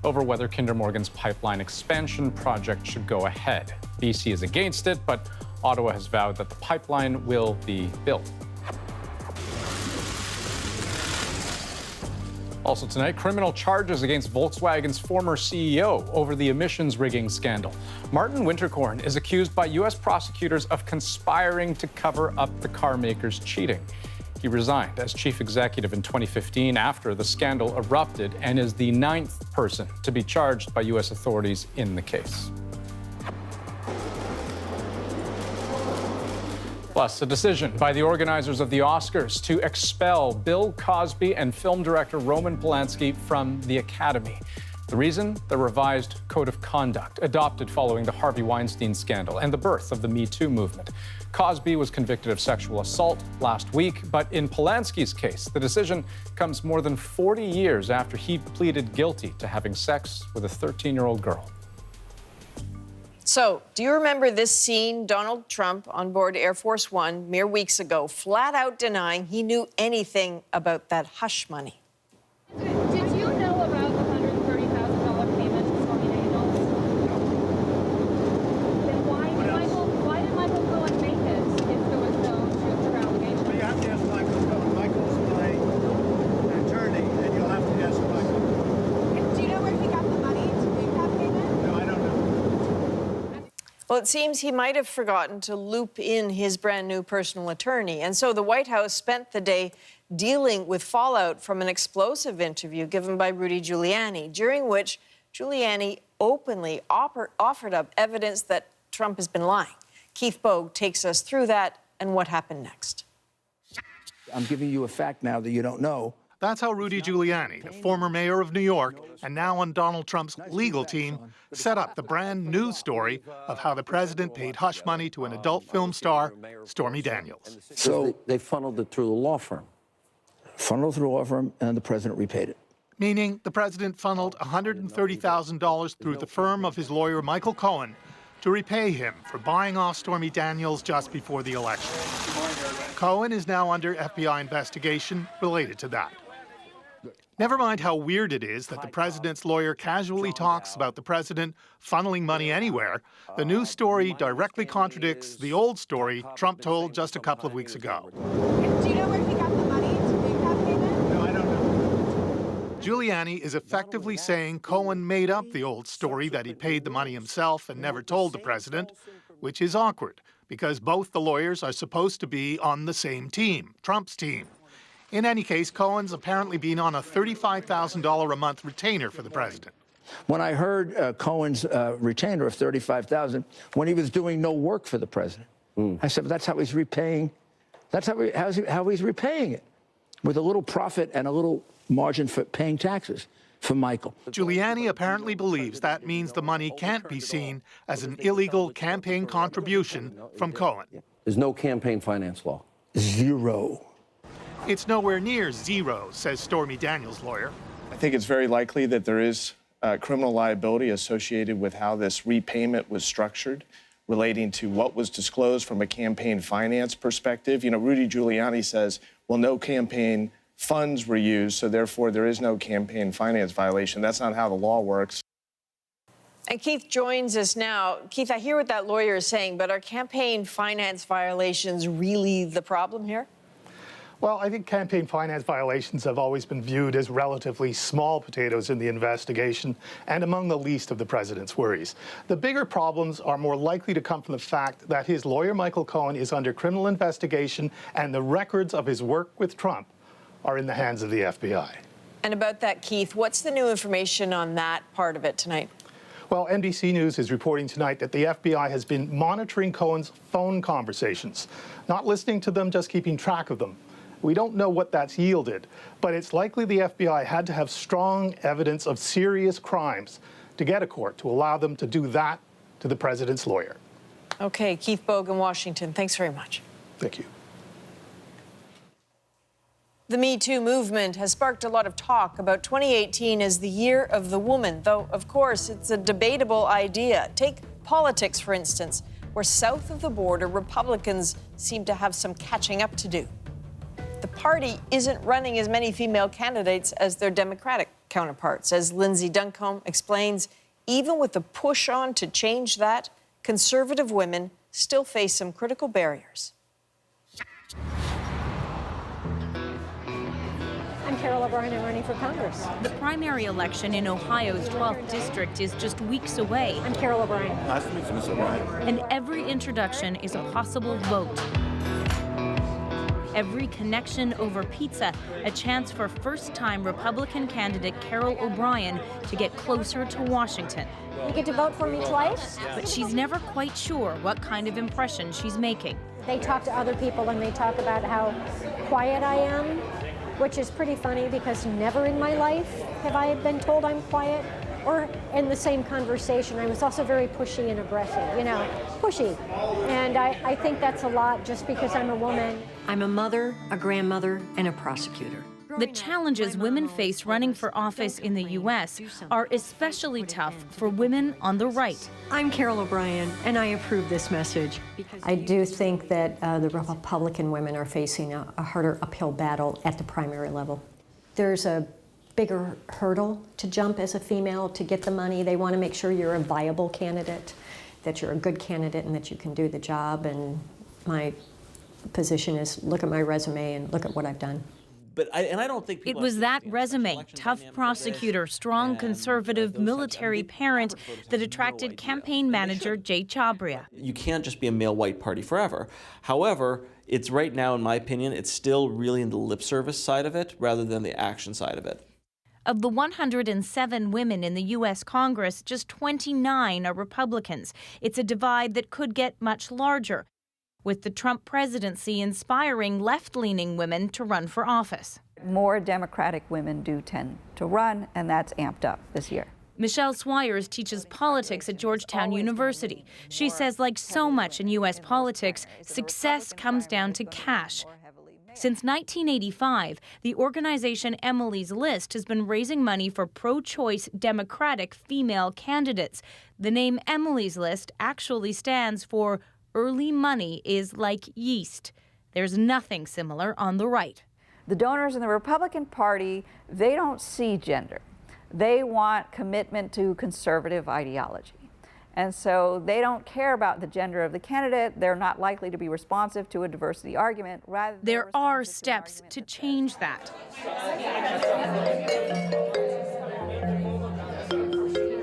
over whether Kinder Morgan's pipeline expansion project should go ahead. BC is against it, but Ottawa has vowed that the pipeline will be built. Also tonight, criminal charges against Volkswagen's former CEO over the emissions rigging scandal. Martin Winterkorn is accused by U.S. prosecutors of conspiring to cover up the car maker's cheating. He resigned as chief executive in 2015 after the scandal erupted and is the 9th person to be charged by U.S. authorities in the case. Plus, a decision by the organizers of the Oscars to expel Bill Cosby and film director Roman Polanski from the Academy. The reason? The revised code of conduct adopted following the Harvey Weinstein scandal and the birth of the Me Too movement. Cosby was convicted of sexual assault last week, but in Polanski's case, the decision comes more than 40 years after he pleaded guilty to having sex with a 13-year-old girl. So, do you remember this scene? Donald Trump on board Air Force One mere weeks ago, flat out denying he knew anything about that hush money. Did you know about the $130,000 payment to Stormy Daniels? Then why did Michael Cohen make it if there was no truth or allegation? Well, you have to ask Michael Cohen. Michael's my attorney, and you'll have to ask Michael. Do you know where he got the money to make that payment? No, I don't know. Well, it seems he might have forgotten to loop in his brand new personal attorney. And so the White House spent the day dealing with fallout from an explosive interview given by Rudy Giuliani, during which Giuliani openly offered up evidence that Trump has been lying. Keith Bogue takes us through that and what happened next. I'm giving you a fact now that you don't know. That's how Rudy Giuliani, the former mayor of New York and now on Donald Trump's legal team, set up the brand new story of how the president paid hush money to an adult film star, Stormy Daniels. So they funneled it through the law firm. Funneled through a law firm, and the president repaid it. Meaning the president funneled $130,000 through the firm of his lawyer, Michael Cohen, to repay him for buying off Stormy Daniels just before the election. Cohen is now under FBI investigation related to that. Never mind how weird it is that the president's lawyer casually talks about the president funneling money anywhere, the new story directly contradicts the old story Trump told just a couple of weeks ago. Do you know where he got the money to make that payment? No, I don't know. Giuliani is effectively saying Cohen made up the old story that he paid the money himself and never told the president, which is awkward because both the lawyers are supposed to be on the same team, Trump's team. In any case, Cohen's apparently been on a $35,000 a month retainer for the president. When I heard Cohen's retainer of $35,000 when he was doing no work for the president, I said, that's how he's repaying. That's how he's repaying it, with a little profit and a little margin for paying taxes for Michael. Giuliani apparently believes that means the money can't be seen as an illegal campaign contribution from Cohen. There's no campaign finance law. Zero. It's nowhere near zero, says Stormy Daniels' lawyer. I think it's very likely that there is criminal liability associated with how this repayment was structured, relating to what was disclosed from a campaign finance perspective. You know, Rudy Giuliani says, well, no campaign funds were used, so therefore there is no campaign finance violation. That's not how the law works. And Keith joins us now. Keith, I hear what that lawyer is saying, but are campaign finance violations really the problem here? Well, I think campaign finance violations have always been viewed as relatively small potatoes in the investigation and among the least of the president's worries. The bigger problems are more likely to come from the fact that his lawyer, Michael Cohen, is under criminal investigation and the records of his work with Trump are in the hands of the FBI. And about that, Keith, what's the new information on that part of it tonight? Well, NBC News is reporting tonight that the FBI has been monitoring Cohen's phone conversations, not listening to them, just keeping track of them. We don't know what that's yielded, but it's likely the FBI had to have strong evidence of serious crimes to get a court to allow them to do that to the president's lawyer. Okay, Keith Bogue in Washington, thanks very much. Thank you. The Me Too movement has sparked a lot of talk about 2018 as the year of the woman, though, of course, it's a debatable idea. Take politics, for instance, where south of the border, Republicans seem to have some catching up to do. The party isn't running as many female candidates as their Democratic counterparts. As Lindsay Duncombe explains, even with the push on to change that, Conservative women still face some critical barriers. I'm Carol O'Brien. I'm running for Congress. The primary election in Ohio's 12th district is just weeks away. I'm Carol O'Brien. Nice to meet you, Ms. O'Brien. And every introduction is a possible vote. Every connection over pizza, a chance for first-time Republican candidate Carol O'Brien to get closer to Washington. You get to vote for me twice? But she's never quite sure what kind of impression she's making. They talk to other people and they talk about how quiet I am, which is pretty funny because never in my life have I been told I'm quiet. Or in the same conversation, I was also very pushy and aggressive, you know, pushy. And I think that's a lot just because I'm a woman. I'm a mother, a grandmother, and a prosecutor. The challenges women face running for office in the U.S. are especially tough for women on the right. I'm Carol O'Brien, and I approve this message. I do think that the Republican women are facing a harder uphill battle at the primary level. There's a bigger hurdle to jump as a female to get the money. They want to make sure you're a viable candidate, that you're a good candidate and that you can do the job. And my position is look at my resume and look at what I've done. But I don't think it was that resume, tough prosecutor, strong conservative military parent, that attracted campaign manager Jay Chabria. You can't just be a male white party forever. However, it's right now, in my opinion, it's still really in the lip service side of it rather than the action side of it. Of the 107 women in the U.S. Congress, just 29 are Republicans. It's a divide that could get much larger, with the Trump presidency inspiring left-leaning women to run for office. More Democratic women do tend to run, and that's amped up this year. Michelle Swires teaches politics at Georgetown University. She says, like so much in U.S. politics, success comes down to cash. Since 1985, the organization Emily's List has been raising money for pro-choice Democratic female candidates. The name Emily's List actually stands for Early Money is Like Yeast. There's nothing similar on the right. The donors in the Republican Party, they don't see gender. They want commitment to conservative ideology. And so they don't care about the gender of the candidate. They're not likely to be responsive to a diversity argument. Rather, there are steps to change that.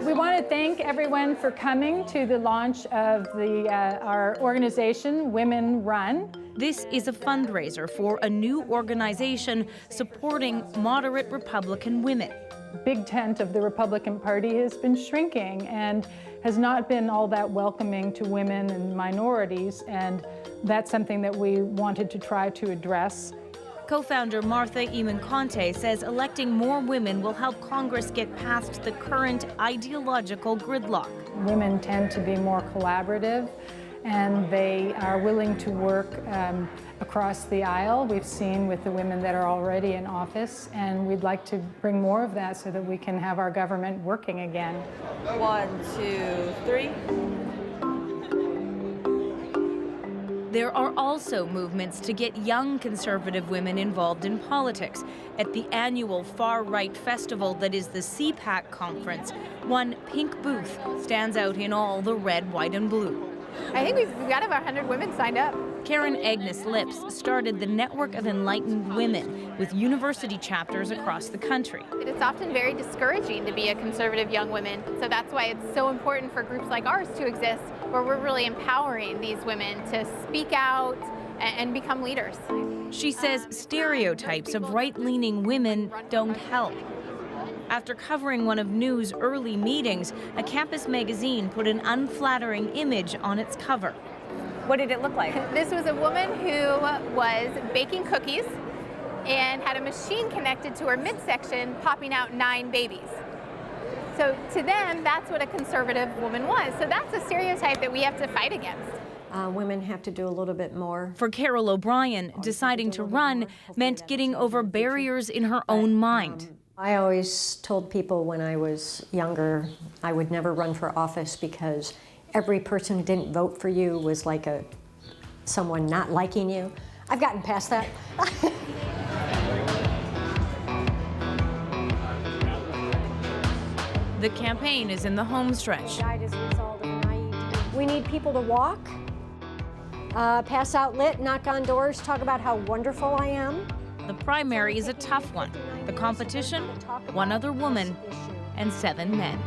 We want to thank everyone for coming to the launch of our organization, Women Run. This is a fundraiser for a new organization supporting moderate Republican women. Big tent of the Republican Party has been shrinking and has not been all that welcoming to women and minorities, and that's something that we wanted to try to address. Co-founder Martha Eamon-Conte says electing more women will help Congress get past the current ideological gridlock. Women tend to be more collaborative, and they are willing to work across the aisle. We've seen with the women that are already in office, and we'd like to bring more of that so that we can have our government working again. 1, 2, 3. There are also movements to get young conservative women involved in politics. At the annual far-right festival that is the CPAC conference, one pink booth stands out in all the red, white, and blue. I think we've got about 100 women signed up. Karen Agnes Lips started the Network of Enlightened Women with university chapters across the country. It's often very discouraging to be a conservative young woman, so that's why it's so important for groups like ours to exist, where we're really empowering these women to speak out and become leaders. She says stereotypes of right-leaning women don't help. After covering one of New's early meetings, a campus magazine put an unflattering image on its cover. What did it look like? This was a woman who was baking cookies and had a machine connected to her midsection popping out 9 babies. So to them, that's what a conservative woman was. So that's a stereotype that we have to fight against. Women have to do a little bit more. For Carol O'Brien, deciding to run meant getting over barriers in her own mind. I always told people when I was younger I would never run for office because every person who didn't vote for you was like someone not liking you. I've gotten past that. The campaign is in the home stretch. We need people to walk, pass out lit, knock on doors, talk about how wonderful I am. The primary is a tough one. The competition, one other woman and 7 men.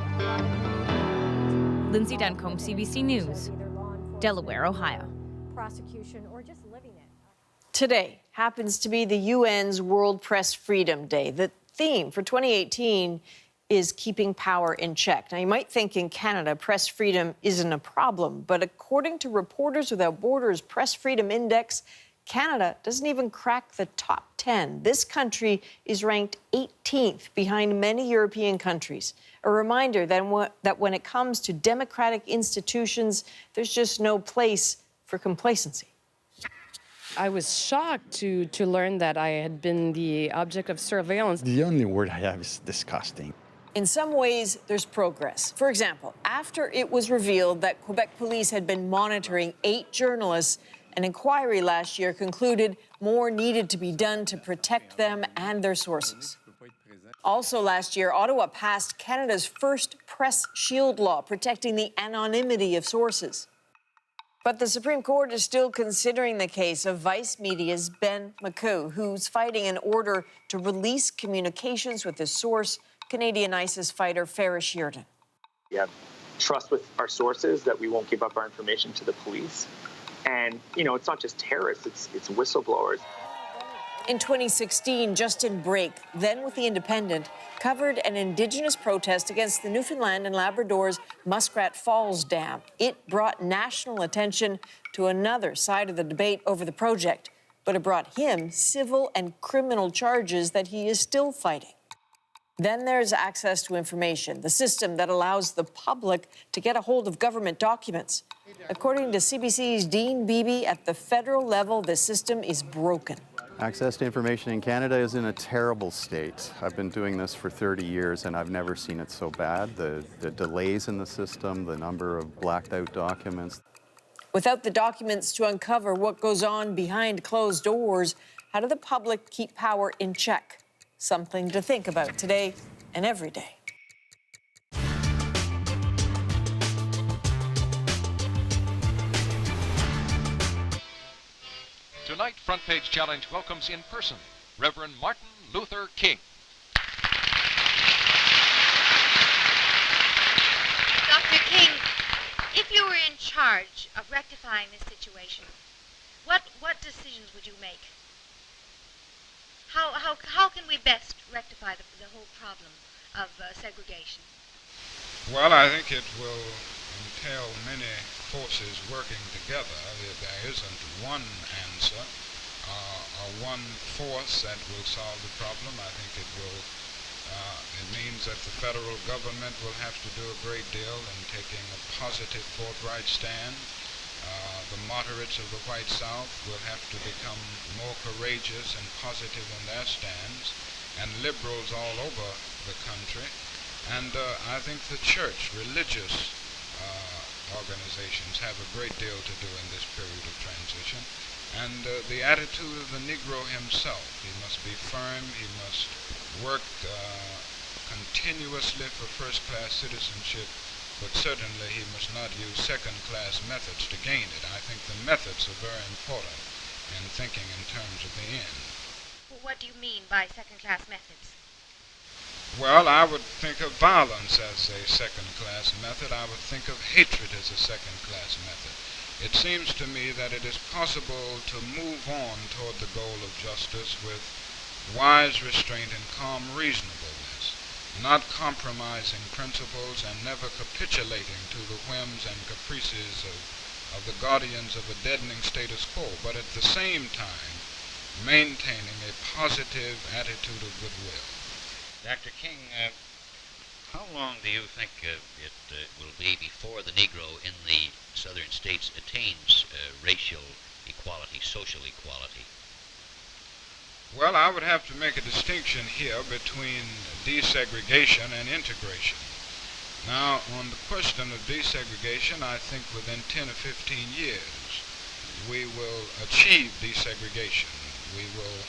Lindsay Duncombe, CBC News, Delaware, Ohio. Prosecution or just living it. Today happens to be the UN's World Press Freedom Day. The theme for 2018 is keeping power in check. Now, you might think in Canada, press freedom isn't a problem, but according to Reporters Without Borders Press Freedom Index, Canada doesn't even crack the top 10. This country is ranked 18th behind many European countries. A reminder that when it comes to democratic institutions, there's just no place for complacency. I was shocked to learn that I had been the object of surveillance. The only word I have is disgusting. In some ways, there's progress. For example, after it was revealed that Quebec police had been monitoring 8 journalists, an inquiry last year concluded more needed to be done to protect them and their sources. Also last year, Ottawa passed Canada's first press shield law, protecting the anonymity of sources. But the Supreme Court is still considering the case of Vice Media's Ben McCoo, who's fighting an order to release communications with his source, Canadian ISIS fighter Farah Sheardon. We have trust with our sources that we won't give up our information to the police. And, you know, it's not just terrorists, it's whistleblowers. In 2016, Justin Brake, then with The Independent, covered an Indigenous protest against the Newfoundland and Labrador's Muskrat Falls Dam. It brought national attention to another side of the debate over the project, but it brought him civil and criminal charges that he is still fighting. Then there's access to information, the system that allows the public to get a hold of government documents. According to CBC's Dean Beebe, at the federal level, the system is broken. Access to information in Canada is in a terrible state. I've been doing this for 30 years and I've never seen it so bad. The delays in the system, the number of blacked out documents. Without the documents to uncover what goes on behind closed doors, how do the public keep power in check? Something to think about today and every day. Tonight, Front Page Challenge welcomes in person Reverend Martin Luther King. Dr. King, if you were in charge of rectifying this situation, what decisions would you make? How can we best rectify the whole problem of segregation? Well, I think it will entail many forces working together. There isn't one answer or one force that will solve the problem. I think it means that the federal government will have to do a great deal in taking a positive, forthright stand. The moderates of the White South will have to become more courageous and positive in their stands, and liberals all over the country. And I think the church, religious organizations have a great deal to do in this period of transition. And the attitude of the Negro himself, he must be firm, he must work continuously for first-class citizenship, but certainly he must not use second-class methods to gain it. I think the methods are very important in thinking in terms of the end. Well, what do you mean by second-class methods? Well, I would think of violence as a second-class method. I would think of hatred as a second-class method. It seems to me that it is possible to move on toward the goal of justice with wise restraint and calm reasonableness, not compromising principles and never capitulating to the whims and caprices of the guardians of a deadening status quo, but at the same time maintaining a positive attitude of goodwill. Dr. King, how long do you think it will be before the Negro in the southern states attains racial equality, social equality? Well, I would have to make a distinction here between desegregation and integration. Now, on the question of desegregation, I think within 10 or 15 years we will achieve desegregation. We will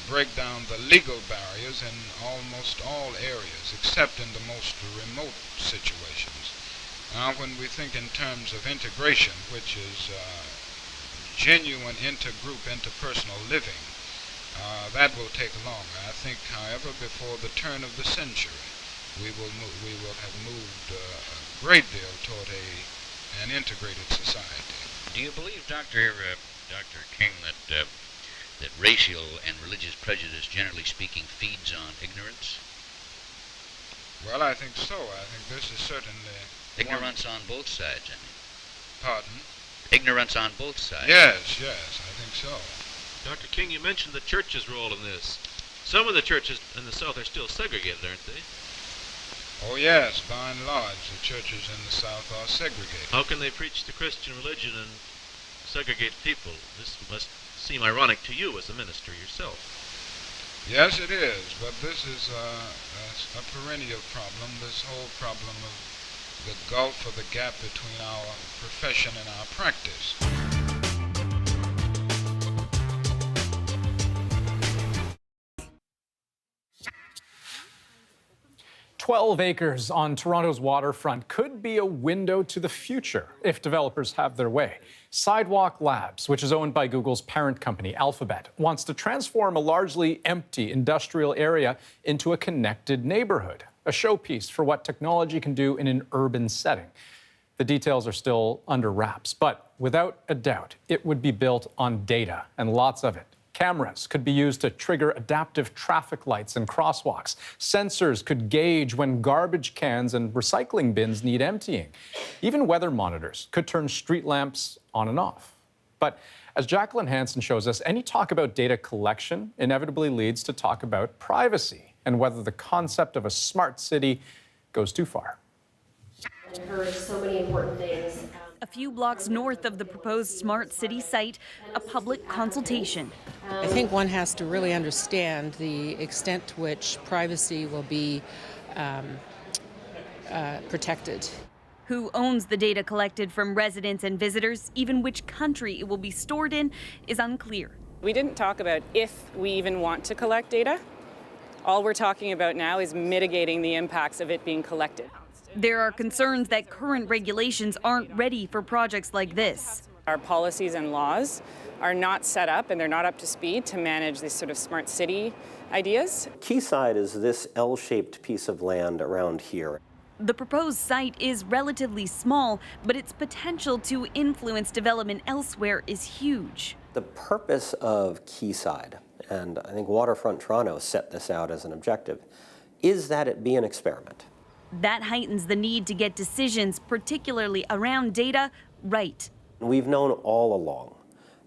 break down the legal barriers in almost all areas, except in the most remote situations. Now, when we think in terms of integration, which is genuine intergroup, interpersonal living, that will take longer. I think, however, before the turn of the century, we will have moved a great deal toward an integrated society. Do you believe, Dr. King, that racial and religious prejudice, generally speaking, feeds on ignorance? Well, I think so. I think this is certainly... Ignorance on both sides, I mean. Pardon? Ignorance on both sides. Yes, I think so. Dr. King, you mentioned the church's role in this. Some of the churches in the South are still segregated, aren't they? Oh yes, by and large, the churches in the South are segregated. How can they preach the Christian religion and segregate people? This must seem ironic to you as a minister yourself. Yes, it is, but this is a perennial problem, this whole problem of the gulf or the gap between our profession and our practice. 12 acres on Toronto's waterfront could be a window to the future if developers have their way. Sidewalk Labs, which is owned by Google's parent company, Alphabet, wants to transform a largely empty industrial area into a connected neighborhood, a showpiece for what technology can do in an urban setting. The details are still under wraps, but without a doubt, it would be built on data, and lots of it. Cameras could be used to trigger adaptive traffic lights and crosswalks. Sensors could gauge when garbage cans and recycling bins need emptying. Even weather monitors could turn street lamps on and off. But as Jacqueline Hansen shows us, any talk about data collection inevitably leads to talk about privacy and whether the concept of a smart city goes too far. I've heard so many important things. A few blocks north of the proposed smart city site, a public consultation. I think one has to really understand the extent to which privacy will be protected. Who owns the data collected from residents and visitors, even which country it will be stored in, is unclear. We didn't talk about if we even want to collect data. All we're talking about now is mitigating the impacts of it being collected. There are concerns that current regulations aren't ready for projects like this. Our policies and laws are not set up and they're not up to speed to manage these sort of smart city ideas. Quayside is this L-shaped piece of land around here. The proposed site is relatively small, but its potential to influence development elsewhere is huge. The purpose of Quayside, and I think Waterfront Toronto set this out as an objective, is that it be an experiment. That heightens the need to get decisions, particularly around data, right. We've known all along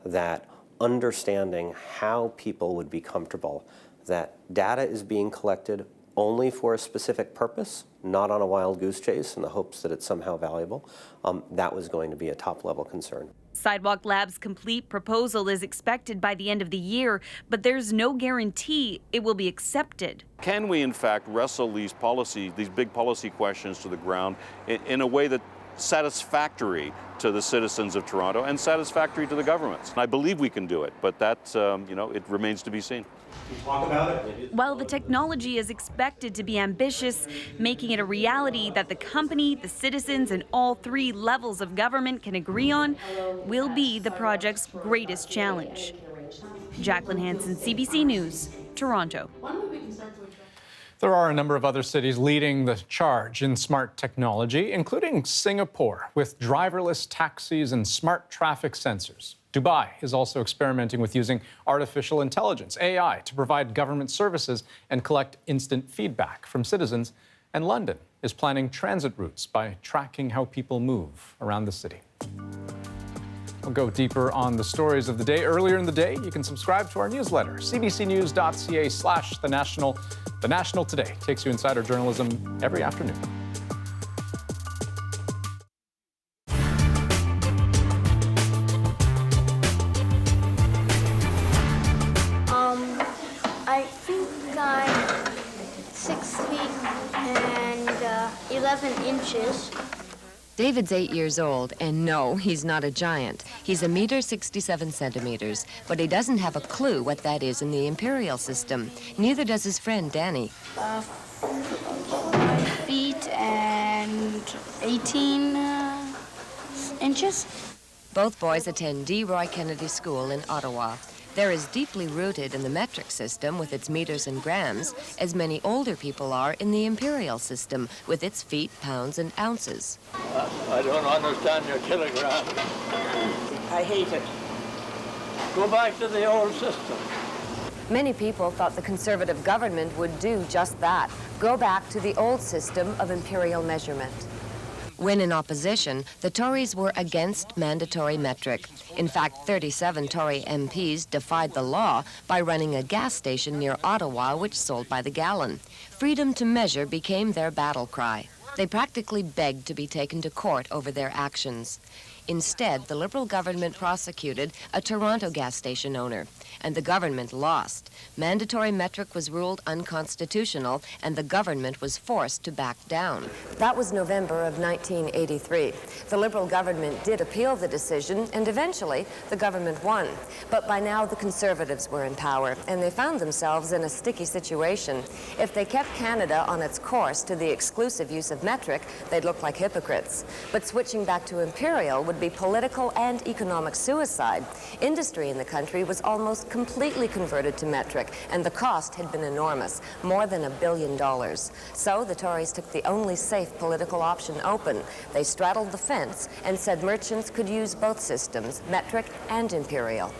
that understanding how people would be comfortable that data is being collected only for a specific purpose, not on a wild goose chase in the hopes that it's somehow valuable, that was going to be a top-level concern. Sidewalk Labs' complete proposal is expected by the end of the year, but there's no guarantee it will be accepted. Can we, in fact, wrestle these big policy questions to the ground in a way that's satisfactory to the citizens of Toronto and satisfactory to the governments? I believe we can do it, but that's, it remains to be seen. Talk about it. While the technology is expected to be ambitious, making it a reality that the company, the citizens, and all three levels of government can agree on will be the project's greatest challenge. Jacqueline Hansen, CBC News, Toronto. There are a number of other cities leading the charge in smart technology, including Singapore, with driverless taxis and smart traffic sensors. Dubai is also experimenting with using artificial intelligence, AI, to provide government services and collect instant feedback from citizens. And London is planning transit routes by tracking how people move around the city. We'll go deeper on the stories of the day. Earlier in the day, you can subscribe to our newsletter, cbcnews.ca/The National. The National Today takes you inside our journalism every afternoon. I think I'm 6 feet and 11 inches. David's 8 years old, and no, he's not a giant. He's 1.67 meters, but he doesn't have a clue what that is in the imperial system. Neither does his friend Danny. 5 feet and 18 inches. Both boys attend D. Roy Kennedy School in Ottawa. They're as deeply rooted in the metric system with its meters and grams as many older people are in the imperial system with its feet, pounds, and ounces. I don't understand your kilogram. I hate it. Go back to the old system. Many people thought the Conservative government would do just that, go back to the old system of imperial measurement. When in opposition, the Tories were against mandatory metric. In fact, 37 Tory MPs defied the law by running a gas station near Ottawa which sold by the gallon. Freedom to measure became their battle cry. They practically begged to be taken to court over their actions. Instead, the Liberal government prosecuted a Toronto gas station owner, and the government lost. Mandatory metric was ruled unconstitutional, and the government was forced to back down. That was November of 1983. The Liberal government did appeal the decision, and eventually the government won. But by now, the Conservatives were in power, and they found themselves in a sticky situation. If they kept Canada on its course to the exclusive use of metric, they'd look like hypocrites. But switching back to imperial would be political and economic suicide. Industry in the country was almost completely converted to metric, and the cost had been enormous, more than $1 billion. So the Tories took the only safe political option open. They straddled the fence and said merchants could use both systems, metric and imperial.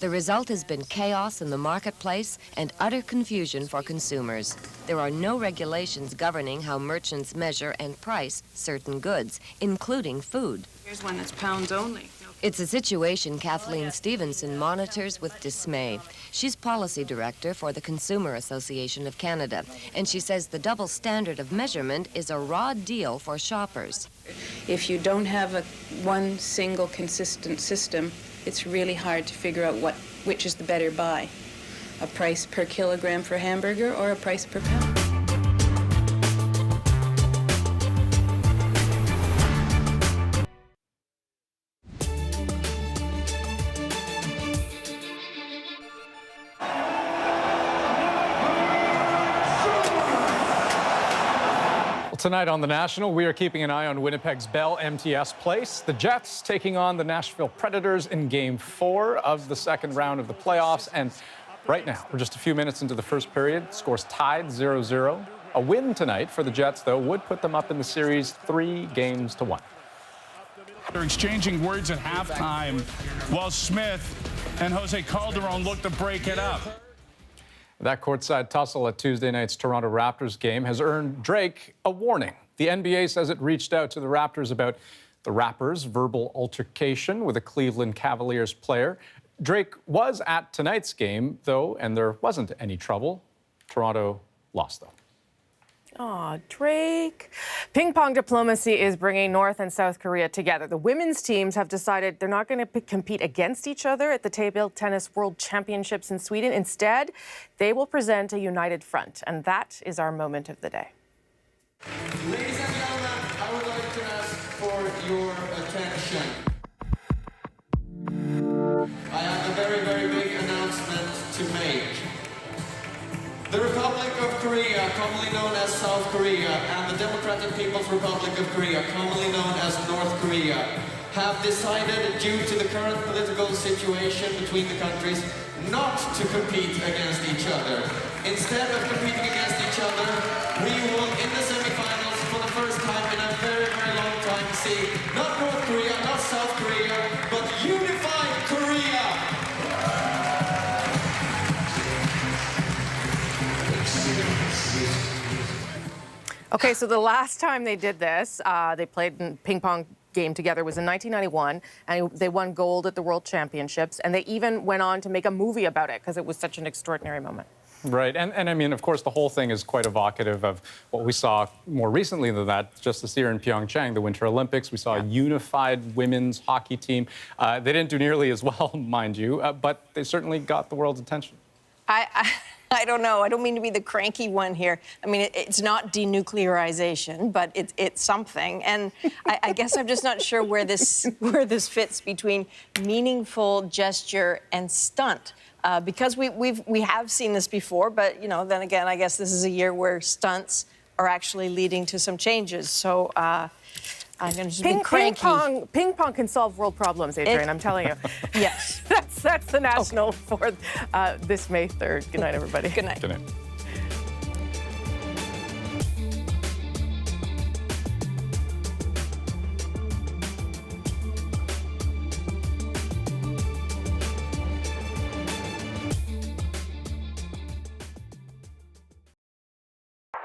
The result has been chaos in the marketplace and utter confusion for consumers. There are no regulations governing how merchants measure and price certain goods, including food. Here's one that's pounds only. It's a situation Kathleen Stevenson monitors with dismay. She's policy director for the Consumer Association of Canada, and she says the double standard of measurement is a raw deal for shoppers. If you don't have one single consistent system, it's really hard to figure out which is the better buy. A price per kilogram for a hamburger or a price per pound. Tonight on The National, we are keeping an eye on Winnipeg's Bell MTS Place. The Jets taking on the Nashville Predators in Game 4 of the second round of the playoffs. And right now, we're just a few minutes into the first period. Scores tied 0-0. A win tonight for the Jets, though, would put them up in the series 3-1. They're exchanging words at halftime while Smith and Jose Calderon look to break it up. That courtside tussle at Tuesday night's Toronto Raptors game has earned Drake a warning. The NBA says it reached out to the Raptors about the Raptors' verbal altercation with a Cleveland Cavaliers player. Drake was at tonight's game, though, and there wasn't any trouble. Toronto lost, though. Aw, Drake. Ping pong diplomacy is bringing North and South Korea together. The women's teams have decided they're not going to compete against each other at the Table Tennis World Championships in Sweden. Instead, they will present a united front. And that is our moment of the day. Ladies and gentlemen, I would like to ask for your attention. I have a very, very big announcement to make. The Republic of Korea, commonly known as South Korea, and the Democratic People's Republic of Korea, commonly known as North Korea, have decided, due to the current political situation between the countries, not to compete against each other. Instead of competing against each other, we will, in the semifinals, for the first time in a very, very long time, see not North Korea, not South Korea, but unified Korea. Okay, so the last time they did this, they played a ping pong game together was in 1991, and they won gold at the World Championships, and they even went on to make a movie about it because it was such an extraordinary moment. Right, and I mean, of course, the whole thing is quite evocative of what we saw more recently than that, just this year in Pyeongchang, the Winter Olympics. We saw a unified women's hockey team. They didn't do nearly as well, mind you, but they certainly got the world's attention. I don't know. I don't mean to be the cranky one here. I mean, it's not denuclearization, but it's something. And I guess I'm just not sure where this fits between meaningful gesture and stunt. Because we have seen this before, but then again, I guess this is a year where stunts are actually leading to some changes. So I'm going to just be cranky. Ping pong can solve world problems, Adrienne, I'm telling you. Yes. That's the national for this May 3rd. Good night, everybody. Good night. Good night.